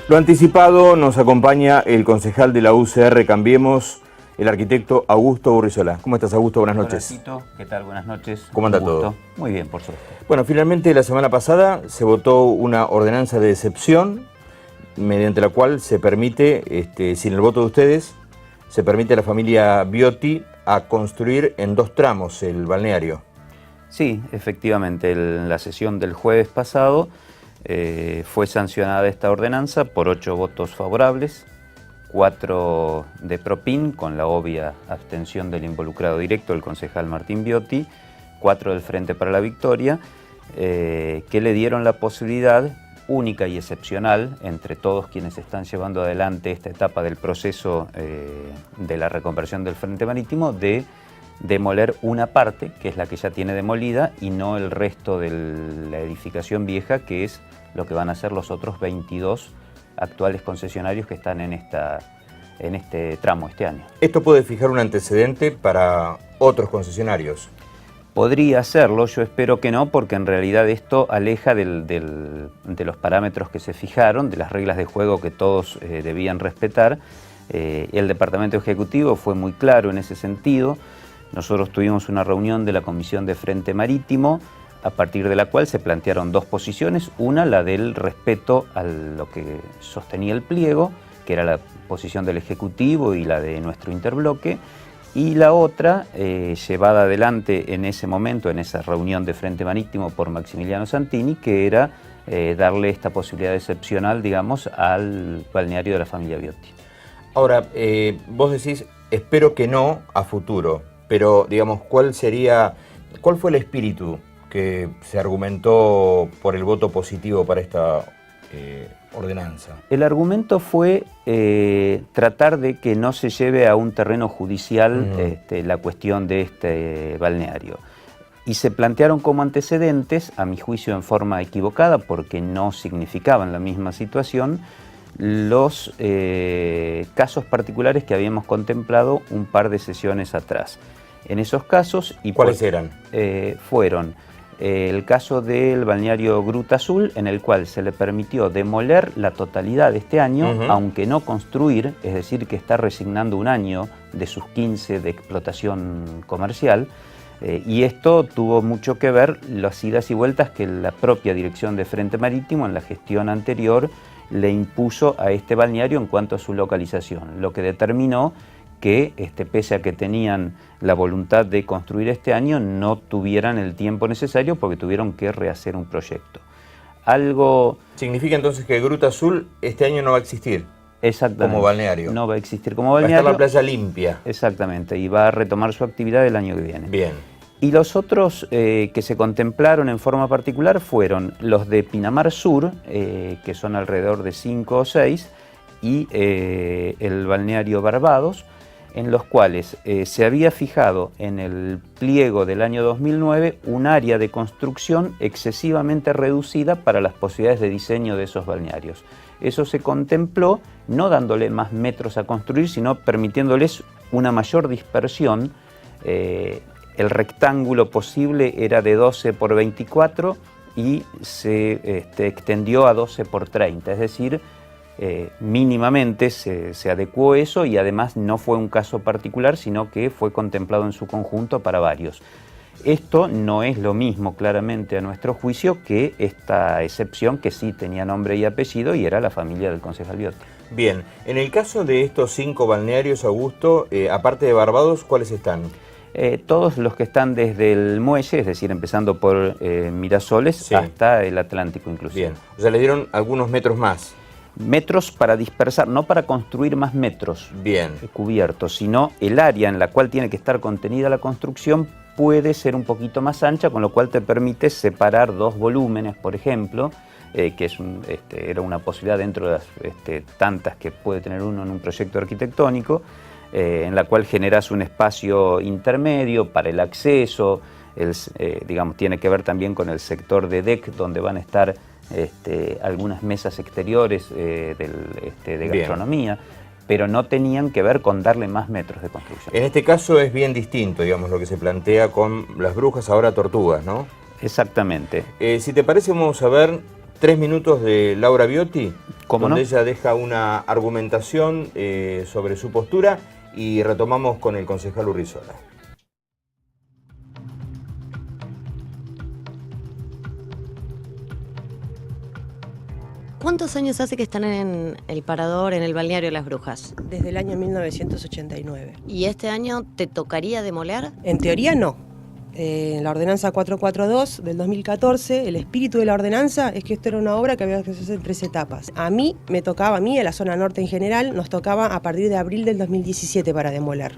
Lo anticipado, nos acompaña el concejal de la UCR Cambiemos, el arquitecto Augusto Urrizola. ¿Cómo estás, Augusto? Buenas noches. Hola, Tito. ¿Qué tal? Buenas noches. ¿Cómo anda todo? Muy bien, por suerte. Bueno, finalmente la semana pasada se votó una ordenanza de excepción mediante la cual se permite, sin el voto de ustedes, se permite a la familia Biotti a construir en 2 tramos el balneario. Sí, efectivamente, en la sesión del jueves pasado fue sancionada esta ordenanza por 8 votos favorables, 4 de Propin, con la obvia abstención del involucrado directo, el concejal Martín Biotti, 4 del Frente para la Victoria, que le dieron la posibilidad única y excepcional entre todos quienes están llevando adelante esta etapa del proceso de la reconversión del Frente Marítimo de demoler una parte, que es la que ya tiene demolida, y no el resto de la edificación vieja, que es lo que van a hacer los otros 22 actuales concesionarios que están en este tramo este año. ¿Esto puede fijar un antecedente para otros concesionarios? Podría hacerlo, yo espero que no, porque en realidad esto aleja de los parámetros que se fijaron, de las reglas de juego que todos debían respetar. El Departamento Ejecutivo fue muy claro en ese sentido. Nosotros tuvimos una reunión de la Comisión de Frente Marítimo, a partir de la cual se plantearon 2 posiciones. Una, la del respeto a lo que sostenía el pliego, que era la posición del Ejecutivo y la de nuestro interbloque, y la otra, llevada adelante en ese momento, en esa reunión de Frente Marítimo por Maximiliano Santini, que era darle esta posibilidad excepcional, digamos, al balneario de la familia Biotti. Ahora, vos decís, espero que no a futuro, pero digamos, ¿cuál fue el espíritu que se argumentó por el voto positivo para esta ordenanza? El argumento fue tratar de que no se lleve a un terreno judicial la cuestión de este balneario. Y se plantearon como antecedentes, a mi juicio en forma equivocada, porque no significaban la misma situación, los casos particulares que habíamos contemplado un par de sesiones atrás. En esos casos... ¿Cuáles eran? Fueron el caso del balneario Gruta Azul, en el cual se le permitió demoler la totalidad de este año, aunque no construir, es decir, que está resignando un año de sus 15 de explotación comercial, y esto tuvo mucho que ver las idas y vueltas que la propia Dirección de Frente Marítimo en la gestión anterior le impuso a este balneario en cuanto a su localización, lo que determinó que pese a que tenían la voluntad de construir este año, no tuvieran el tiempo necesario porque tuvieron que rehacer un proyecto. Algo... ¿Significa entonces que Gruta Azul este año no va a existir? Exactamente. Como balneario. No va a existir como balneario. Va a estar la playa limpia. Exactamente, y va a retomar su actividad el año que viene. Bien. Y los otros que se contemplaron en forma particular fueron los de Pinamar Sur, que son alrededor de 5 o 6, y el balneario Barbados, en los cuales se había fijado en el pliego del año 2009 un área de construcción excesivamente reducida para las posibilidades de diseño de esos balnearios. Eso se contempló no dándole más metros a construir, sino permitiéndoles una mayor dispersión. El rectángulo posible era de 12 por 24 y se extendió a 12 por 30, es decir, mínimamente se adecuó eso, y además no fue un caso particular, sino que fue contemplado en su conjunto para varios. Esto no es lo mismo, claramente, a nuestro juicio, que esta excepción que sí tenía nombre y apellido y era la familia del concejal Biotti. Bien, en el caso de estos 5 balnearios, Augusto, aparte de Barbados, ¿cuáles están? Todos los que están desde el muelle, es decir, empezando por Mirasoles, sí, hasta el Atlántico inclusive. Bien, o sea, le dieron algunos metros más. Metros para dispersar, no para construir más metros cubiertos, ssino el área en la cual tiene que estar contenida la construcción puede ser un poquito más ancha, con lo cual te permite separar 2 volúmenes, por ejemplo, que era una posibilidad dentro de las tantas que puede tener uno en un proyecto arquitectónico, en la cual generas un espacio intermedio para el acceso, digamos, tiene que ver también con el sector de deck, donde van a estar algunas mesas exteriores de gastronomía, pero no tenían que ver con darle más metros de construcción. En este caso es bien distinto, digamos, lo que se plantea con Las Brujas, ahora Tortugas, ¿no? Exactamente. Si te parece, vamos a ver 3 minutos de Laura Biotti. donde ella deja una argumentación sobre su postura y retomamos con el concejal Urrizola. ¿Cuántos años hace que están en el parador, en el balneario Las Brujas? Desde el año 1989. ¿Y este año te tocaría demoler? En teoría no. La ordenanza 442 del 2014, el espíritu de la ordenanza es que esto era una obra que había que hacerse en 3 etapas. A mí, a la zona norte en general, nos tocaba a partir de abril del 2017 para demoler.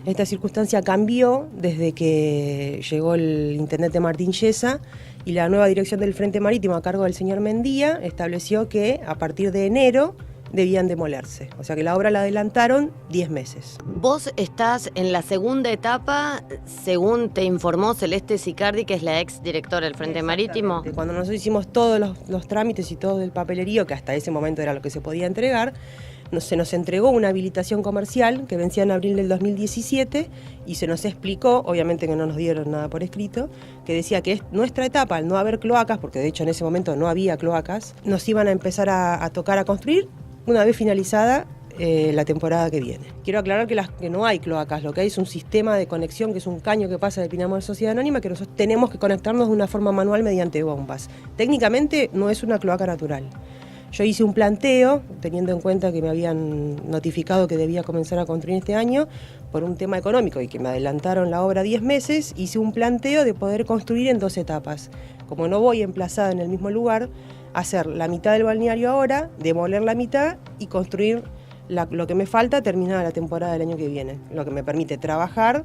Esta circunstancia cambió desde que llegó el intendente Martín Yesa y la nueva dirección del Frente Marítimo a cargo del señor Mendía estableció que a partir de enero debían demolerse. O sea que la obra la adelantaron 10 meses. Vos estás en la segunda etapa, según te informó Celeste Sicardi, que es la ex directora del Frente Marítimo. Cuando nosotros hicimos todos los trámites y todo el papelerío, que hasta ese momento era lo que se podía entregar, se nos entregó una habilitación comercial que vencía en abril del 2017 y se nos explicó, obviamente que no nos dieron nada por escrito, que decía que es nuestra etapa, al no haber cloacas, porque de hecho en ese momento no había cloacas, nos iban a empezar a tocar a construir una vez finalizada la temporada que viene. Quiero aclarar que no hay cloacas, lo que hay es un sistema de conexión, que es un caño que pasa de Pinamar Sociedad Anónima, que nosotros tenemos que conectarnos de una forma manual mediante bombas. Técnicamente no es una cloaca natural. Yo hice un planteo, teniendo en cuenta que me habían notificado que debía comenzar a construir este año por un tema económico y que me adelantaron la obra 10 meses, hice un planteo de poder construir en 2 etapas. Como no voy emplazada en el mismo lugar, hacer la mitad del balneario ahora, demoler la mitad y construir lo que me falta, terminada la temporada del año que viene. Lo que me permite trabajar,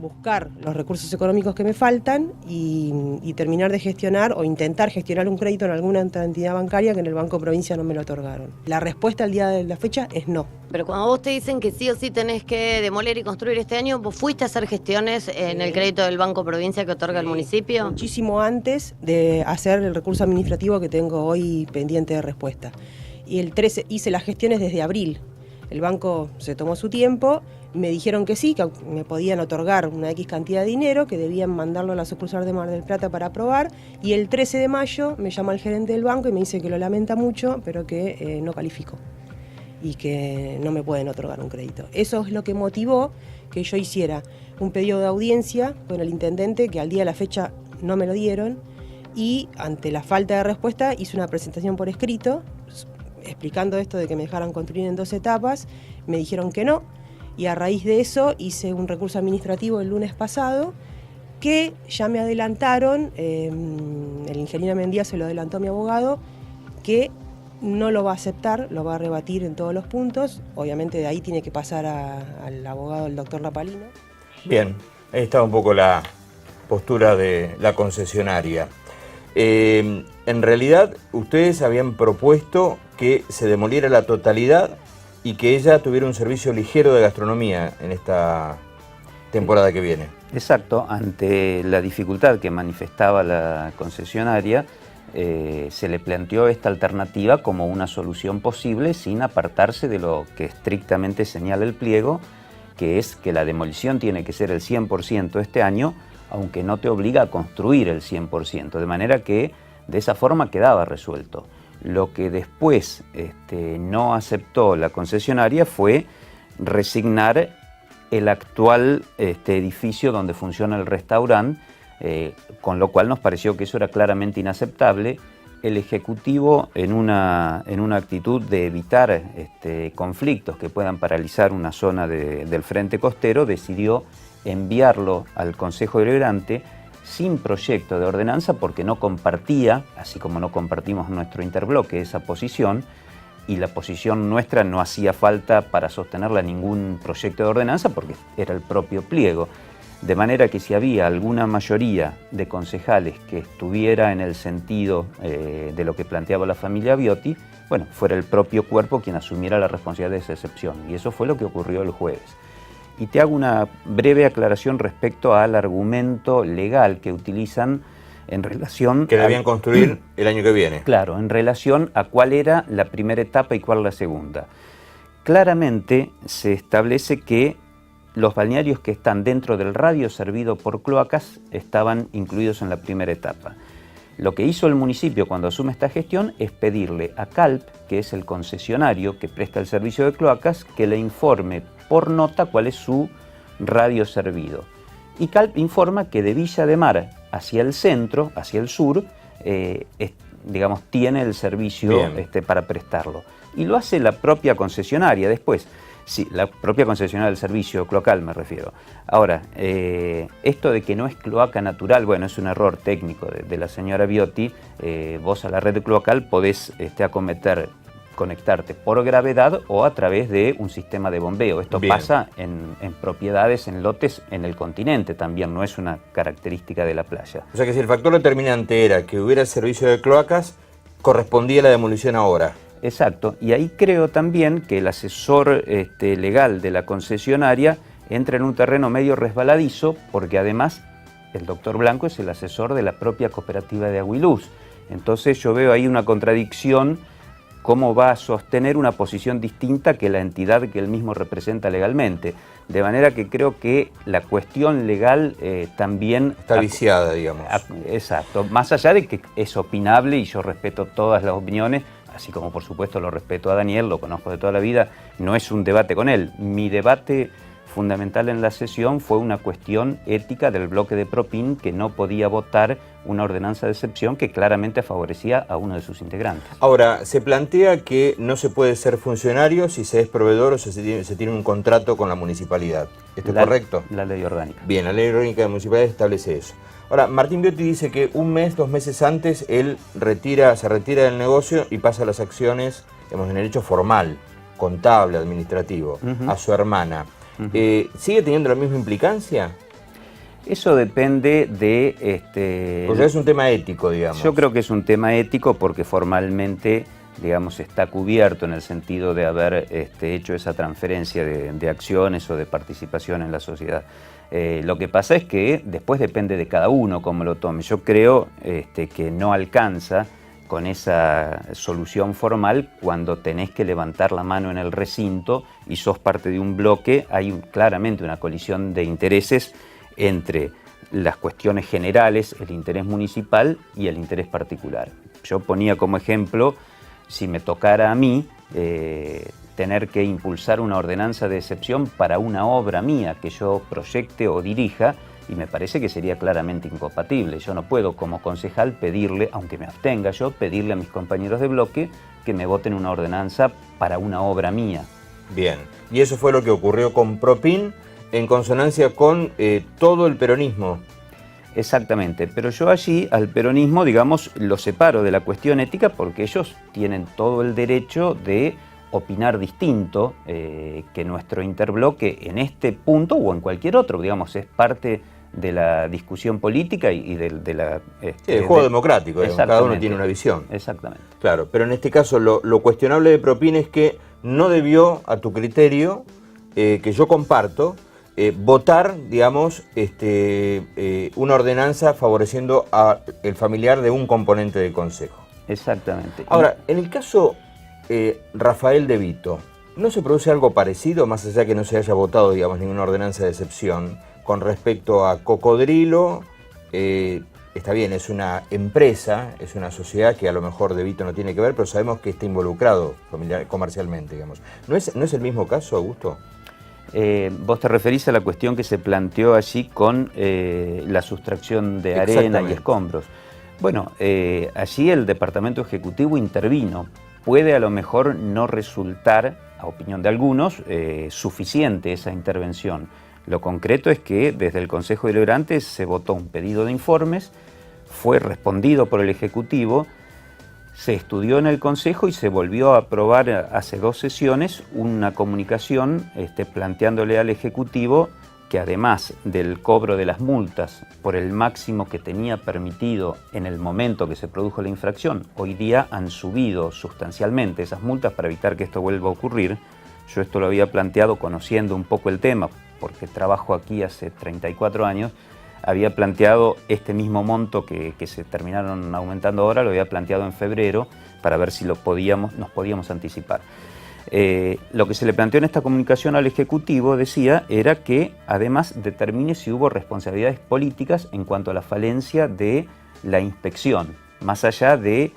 buscar los recursos económicos que me faltan y terminar de gestionar o intentar gestionar un crédito en alguna entidad bancaria que en el Banco Provincia no me lo otorgaron. La respuesta al día de la fecha es no. Pero cuando vos te dicen que sí o sí tenés que demoler y construir este año, ¿vos fuiste a hacer gestiones en el crédito del Banco Provincia que otorga el municipio? Muchísimo antes de hacer el recurso administrativo que tengo hoy pendiente de respuesta. Y el 13 hice las gestiones desde abril. El banco se tomó su tiempo, me dijeron que sí, que me podían otorgar una X cantidad de dinero, que debían mandarlo a la sucursal de Mar del Plata para aprobar, y el 13 de mayo me llama el gerente del banco y me dice que lo lamenta mucho, pero que no califico y que no me pueden otorgar un crédito. Eso es lo que motivó que yo hiciera un pedido de audiencia con el intendente, que al día de la fecha no me lo dieron, y ante la falta de respuesta hice una presentación por escrito, explicando esto de que me dejaran construir en 2 etapas, me dijeron que no, y a raíz de eso hice un recurso administrativo el lunes pasado, que ya me adelantaron, el ingeniero Mendía se lo adelantó a mi abogado, que no lo va a aceptar, lo va a rebatir en todos los puntos, obviamente de ahí tiene que pasar al abogado, el doctor Lapalino. Bien, ahí está un poco la postura de la concesionaria. En realidad, ustedes habían propuesto que se demoliera la totalidad y que ella tuviera un servicio ligero de gastronomía en esta temporada que viene. Exacto, ante la dificultad que manifestaba la concesionaria, se le planteó esta alternativa como una solución posible sin apartarse de lo que estrictamente señala el pliego, que es que la demolición tiene que ser el 100% este año, aunque no te obliga a construir el 100%, de manera que de esa forma quedaba resuelto. Lo que después no aceptó la concesionaria fue resignar el actual edificio donde funciona el restaurante, con lo cual nos pareció que eso era claramente inaceptable. El Ejecutivo, en una actitud de evitar conflictos que puedan paralizar una zona del frente costero, decidió enviarlo al Consejo Deliberante sin proyecto de ordenanza porque no compartía, así como no compartimos nuestro interbloque, esa posición, y la posición nuestra no hacía falta para sostenerla ningún proyecto de ordenanza porque era el propio pliego. De manera que si había alguna mayoría de concejales que estuviera en el sentido de lo que planteaba la familia Viotti, bueno, fuera el propio cuerpo quien asumiera la responsabilidad de esa excepción. Y eso fue lo que ocurrió el jueves. Y te hago una breve aclaración respecto al argumento legal que utilizan en relación... Que debían construir el año que viene. Claro, en relación a cuál era la primera etapa y cuál la segunda. Claramente se establece que los balnearios que están dentro del radio servido por cloacas estaban incluidos en la primera etapa. Lo que hizo el municipio cuando asume esta gestión es pedirle a CALP, que es el concesionario que presta el servicio de cloacas, que le informe por nota cuál es su radio servido. Y CALP informa que de Villa de Mar hacia el centro, hacia el sur, digamos, tiene el servicio para prestarlo. Y lo hace la propia concesionaria después. Sí, la propia concesionaria del servicio cloacal me refiero. Ahora, esto de que no es cloaca natural, bueno, es un error técnico de la señora Biotti. Vos a la red cloacal podés conectarte por gravedad o a través de un sistema de bombeo. Esto pasa en propiedades, en lotes en el continente también, no es una característica de la playa. O sea que si el factor determinante era que hubiera servicio de cloacas, correspondía la demolición ahora. Exacto, y ahí creo también que el asesor legal de la concesionaria entra en un terreno medio resbaladizo, porque además el doctor Blanco es el asesor de la propia cooperativa de Agua y Luz. Entonces yo veo ahí una contradicción, cómo va a sostener una posición distinta que la entidad que él mismo representa legalmente. De manera que creo que la cuestión legal también... Está viciada, digamos. Exacto, más allá de que es opinable y yo respeto todas las opiniones, así como por supuesto lo respeto a Daniel, lo conozco de toda la vida, no es un debate con él. Mi debate fundamental en la sesión fue una cuestión ética del bloque de Propin, que no podía votar una ordenanza de excepción que claramente favorecía a uno de sus integrantes. Ahora, se plantea que no se puede ser funcionario si se es proveedor o se tiene un contrato con la municipalidad. ¿Esto es correcto? La ley orgánica. Bien, la ley orgánica de municipalidad establece eso. Ahora, Martín Biotti dice que un mes, 2 meses antes, él se retira del negocio y pasa las acciones, digamos, en el hecho formal, contable, administrativo, a su hermana. ¿Sigue teniendo la misma implicancia? Eso depende de... Porque es un tema ético, digamos. Yo creo que es un tema ético porque formalmente, digamos, está cubierto en el sentido de haber hecho esa transferencia de acciones o de participación en la sociedad. Lo que pasa es que después depende de cada uno cómo lo tome. Yo creo que no alcanza con esa solución formal cuando tenés que levantar la mano en el recinto y sos parte de un bloque. Hay claramente una colisión de intereses entre las cuestiones generales, el interés municipal y el interés particular. Yo ponía como ejemplo, si me tocara a mí tener que impulsar una ordenanza de excepción para una obra mía que yo proyecte o dirija, y me parece que sería claramente incompatible. Yo no puedo como concejal pedirle, aunque me abstenga yo, pedirle a mis compañeros de bloque que me voten una ordenanza para una obra mía. Bien, y eso fue lo que ocurrió con Propin en consonancia con todo el peronismo. Exactamente, pero yo allí al peronismo, digamos, lo separo de la cuestión ética porque ellos tienen todo el derecho de opinar distinto que nuestro interbloque en este punto o en cualquier otro, digamos, es parte de la discusión política y de la... el juego democrático, cada uno tiene una visión. Exactamente. Claro, pero en este caso lo cuestionable de Propin es que no debió, a tu criterio, que yo comparto, votar, digamos, una ordenanza favoreciendo al familiar de un componente del Consejo. Exactamente. Ahora, en el caso Rafael De Vito, ¿no se produce algo parecido, más allá que no se haya votado, digamos, ninguna ordenanza de excepción, con respecto a Cocodrilo? Está bien, es una empresa, es una sociedad que a lo mejor De Vito no tiene que ver, pero sabemos que está involucrado comercialmente, digamos. ¿No es el mismo caso, Augusto? Vos te referís a la cuestión que se planteó allí con la sustracción de arena y escombros. Bueno, allí el Departamento Ejecutivo intervino. Puede a lo mejor no resultar, a opinión de algunos, suficiente esa intervención. Lo concreto es que desde el Consejo Deliberante se votó un pedido de informes, fue respondido por el Ejecutivo, se estudió en el Consejo y se volvió a aprobar hace 2 sesiones una comunicación planteándole al Ejecutivo que además del cobro de las multas por el máximo que tenía permitido en el momento que se produjo la infracción, hoy día han subido sustancialmente esas multas para evitar que esto vuelva a ocurrir. Yo esto lo había planteado conociendo un poco el tema, porque trabajo aquí hace 34 años, había planteado este mismo monto que se terminaron aumentando ahora, lo había planteado en febrero para ver si nos podíamos anticipar. Lo que se le planteó en esta comunicación al Ejecutivo, decía, era que además determine si hubo responsabilidades políticas en cuanto a la falencia de la inspección, más allá de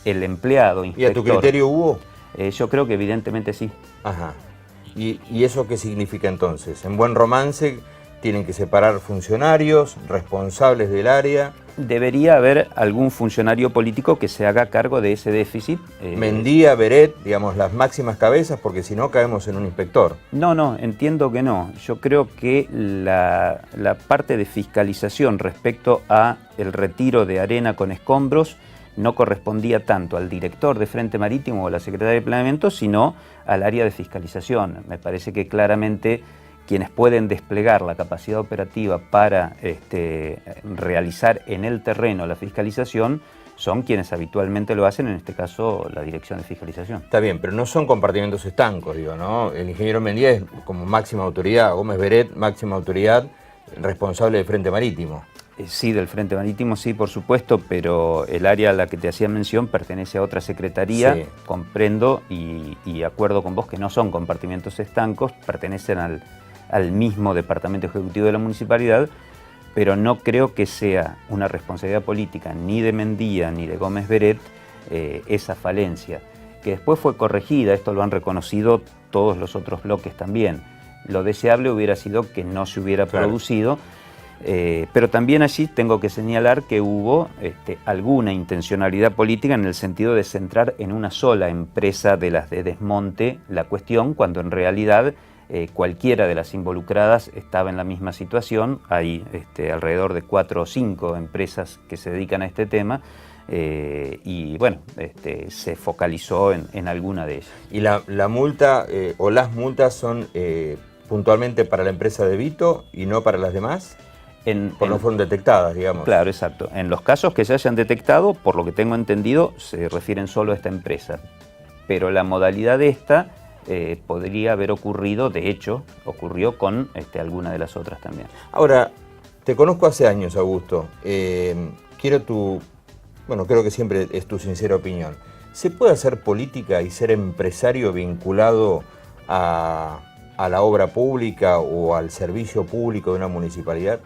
el empleado inspector. ¿Y a tu criterio hubo? Yo creo que evidentemente sí. Ajá. ¿Y eso qué significa entonces? En buen romance tienen que separar funcionarios, responsables del área. Debería haber algún funcionario político que se haga cargo de ese déficit. Mendía, Beret, digamos, las máximas cabezas, porque si no caemos en un inspector. No, entiendo que no. Yo creo que la parte de fiscalización respecto a el retiro de arena con escombros no correspondía tanto al director de Frente Marítimo o a la Secretaría de Planeamiento, sino al área de fiscalización. Me parece que claramente quienes pueden desplegar la capacidad operativa para realizar en el terreno la fiscalización son quienes habitualmente lo hacen, en este caso la Dirección de Fiscalización. Está bien, pero no son compartimentos estancos, digo, ¿no? El ingeniero Mendía es como máxima autoridad, Gómez Beret, máxima autoridad, responsable del Frente Marítimo. Sí, del Frente Marítimo, sí, por supuesto, pero el área a la que te hacía mención pertenece a otra secretaría, sí. Comprendo y acuerdo con vos que no son compartimentos estancos, pertenecen al mismo departamento ejecutivo de la municipalidad, pero no creo que sea una responsabilidad política ni de Mendía ni de Gómez Beret esa falencia, que después fue corregida, esto lo han reconocido todos los otros bloques también. Lo deseable hubiera sido que no se hubiera producido, pero también allí tengo que señalar que hubo alguna intencionalidad política en el sentido de centrar en una sola empresa de las de desmonte la cuestión, cuando en realidad cualquiera de las involucradas estaba en la misma situación. Hay alrededor de 4 o 5 empresas que se dedican a este tema y bueno, se focalizó en alguna de ellas. ¿Y la multa o las multas son puntualmente para la empresa de Vito y no para las demás? No fueron detectadas, digamos. Claro, exacto. En los casos que se hayan detectado, por lo que tengo entendido, se refieren solo a esta empresa. Pero la modalidad de esta podría haber ocurrido, de hecho, ocurrió con alguna de las otras también. Ahora, te conozco hace años, Augusto. Quiero creo que siempre es tu sincera opinión. ¿Se puede hacer política y ser empresario vinculado a la obra pública o al servicio público de una municipalidad?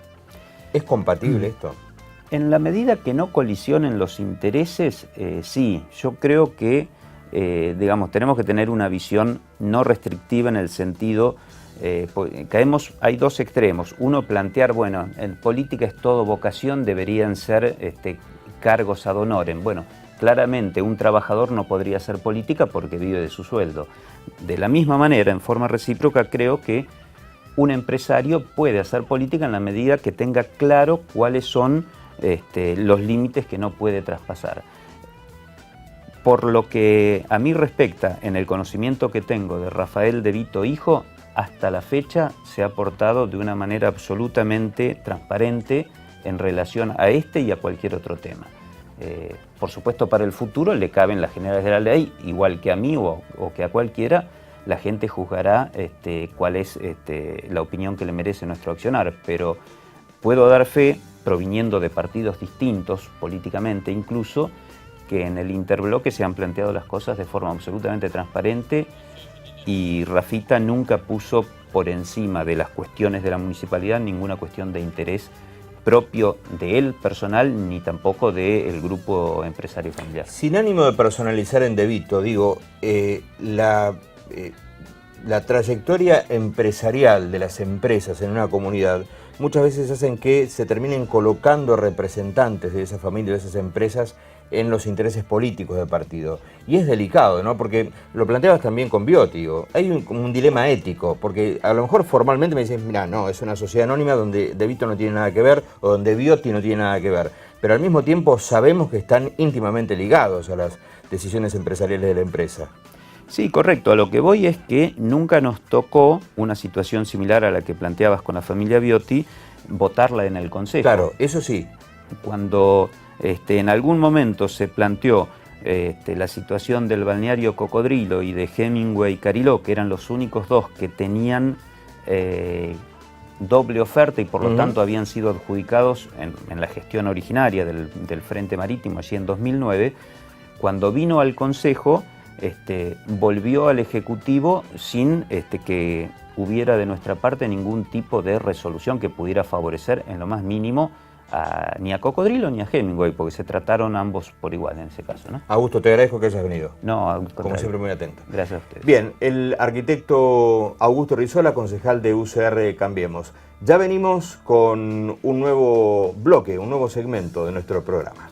¿Es compatible esto? En la medida que no colisionen los intereses, sí. Yo creo que, tenemos que tener una visión no restrictiva en el sentido, hay dos extremos. Uno, plantear, bueno, en política es todo vocación, deberían ser cargos ad honorem. Bueno, claramente un trabajador no podría hacer política porque vive de su sueldo. De la misma manera, en forma recíproca, creo que un empresario puede hacer política en la medida que tenga claro cuáles son los límites que no puede traspasar. Por lo que a mí respecta, en el conocimiento que tengo de Rafael de Vito hijo, hasta la fecha se ha portado de una manera absolutamente transparente en relación a este y a cualquier otro tema. Por supuesto, para el futuro le caben las generales de la ley, igual que a mí o que a cualquiera. La gente juzgará cuál es la opinión que le merece nuestro accionar, pero puedo dar fe, proviniendo de partidos distintos políticamente incluso, que en el interbloque se han planteado las cosas de forma absolutamente transparente y Rafita nunca puso por encima de las cuestiones de la municipalidad ninguna cuestión de interés propio de él personal ni tampoco del grupo empresario familiar. Sin ánimo de personalizar en De Vito, digo, la trayectoria empresarial de las empresas en una comunidad muchas veces hacen que se terminen colocando representantes de esa familia, de esas empresas, en los intereses políticos del partido. Y es delicado, ¿no? Porque lo planteabas también con Biotti, digo, hay un dilema ético, porque a lo mejor formalmente me dices, mira, no, es una sociedad anónima donde De Vito no tiene nada que ver, o donde Biotti no tiene nada que ver, pero al mismo tiempo sabemos que están íntimamente ligados a las decisiones empresariales de la empresa. Sí, correcto. A lo que voy es que nunca nos tocó una situación similar a la que planteabas con la familia Biotti, votarla en el Consejo. Claro, eso sí. Cuando en algún momento se planteó la situación del balneario Cocodrilo y de Hemingway Cariló, que eran los únicos dos que tenían doble oferta y por lo tanto habían sido adjudicados en la gestión originaria del Frente Marítimo allí en 2009, cuando vino al Consejo volvió al Ejecutivo sin que hubiera de nuestra parte ningún tipo de resolución que pudiera favorecer en lo más mínimo ni a Cocodrilo ni a Hemingway, porque se trataron ambos por igual en ese caso, ¿no? Augusto, te agradezco que hayas venido. No, al Como contrario. siempre, muy atento. Gracias a ustedes. Bien, el arquitecto Augusto Rizola, concejal de UCR Cambiemos. Ya venimos con un nuevo bloque, un nuevo segmento de nuestro programa.